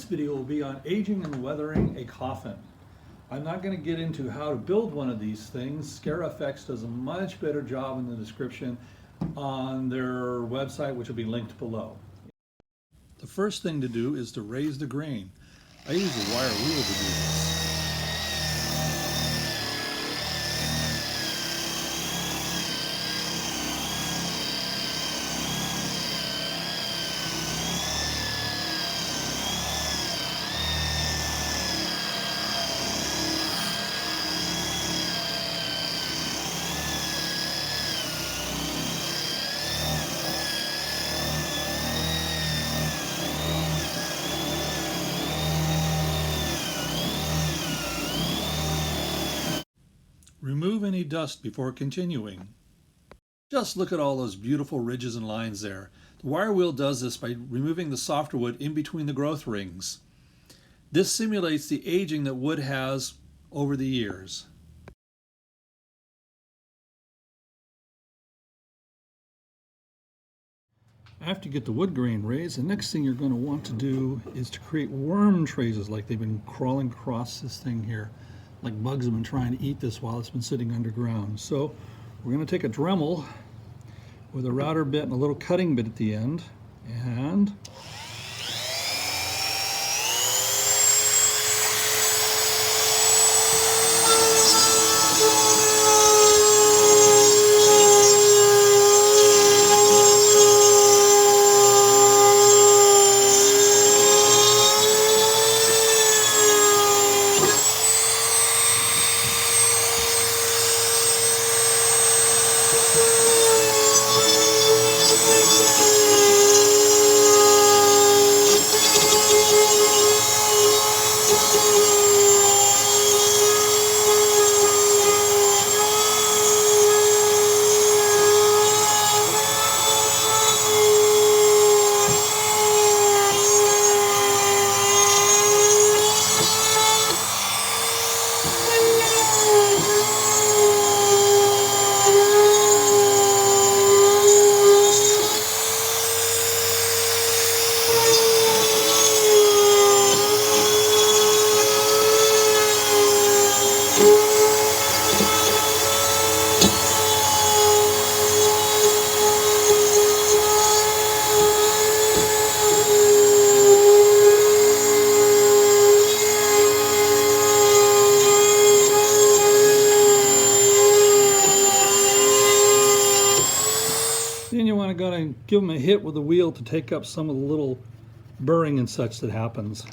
video will be on aging and weathering a coffin. I'm not going to get into how to build one of these things. ScareFX does a much better job in the description on their website, which will be linked below. The first thing to do is to raise the grain. I use a wire wheel to do this. Remove any dust before continuing. Just look at all those beautiful ridges and lines there. The wire wheel does this by removing the softer wood in between the growth rings. This simulates the aging that wood has over the years. After you get the wood grain raised, the next thing you're going to want to do is to create worm traces, like they've been crawling across this thing here. Like bugs have been trying to eat this while it's been sitting underground. So we're going to take a Dremel with a router bit and a little cutting bit at the end, and then you want to go and give them a hit with the wheel to take up some of the little burring and such that happens.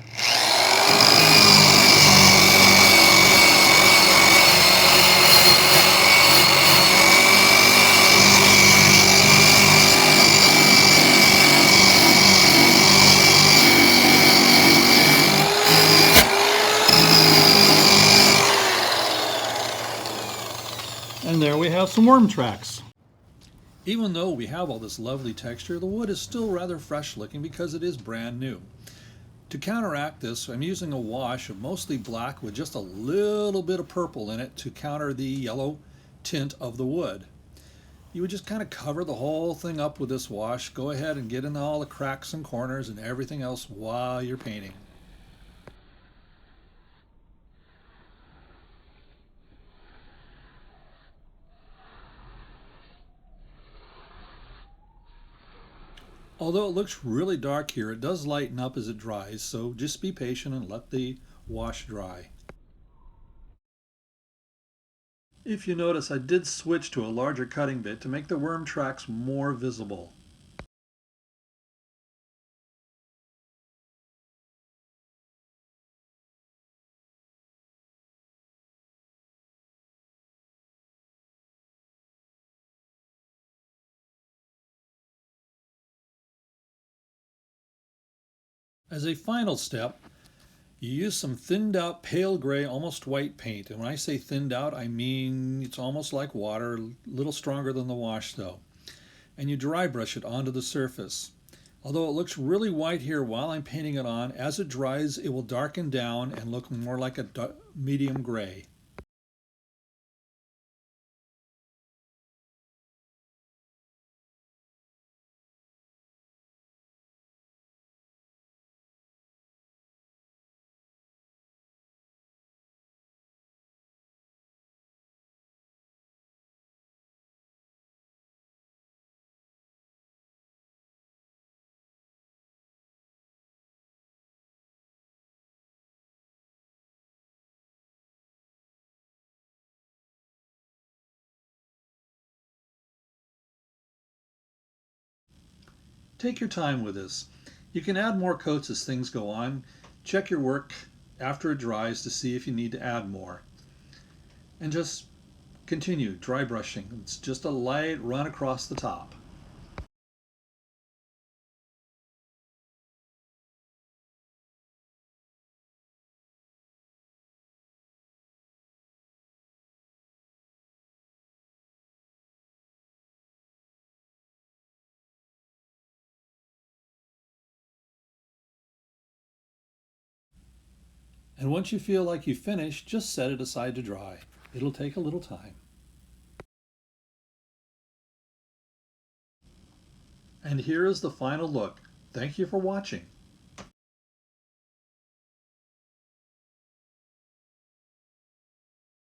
And there we have some worm tracks. Even though we have all this lovely texture, the wood is still rather fresh looking because it is brand new. To counteract this, I'm using a wash of mostly black with just a little bit of purple in it to counter the yellow tint of the wood. You would just kind of cover the whole thing up with this wash. Go ahead and get in all the cracks and corners and everything else while you're painting. Although it looks really dark here, it does lighten up as it dries, so just be patient and let the wash dry. If you notice, I did switch to a larger cutting bit to make the worm tracks more visible. As a final step, you use some thinned out pale gray, almost white paint. And when I say thinned out, I mean it's almost like water, a little stronger than the wash though. And you dry brush it onto the surface. Although it looks really white here while I'm painting it on, as it dries it will darken down and look more like a medium gray. take your time with this. You can add more coats as things go on. Check your work after it dries to see if you need to add more. And just continue dry brushing. It's just a light run across the top. And once you feel like you've finished, just set it aside to dry. It'll take a little time. And here is the final look. Thank you for watching.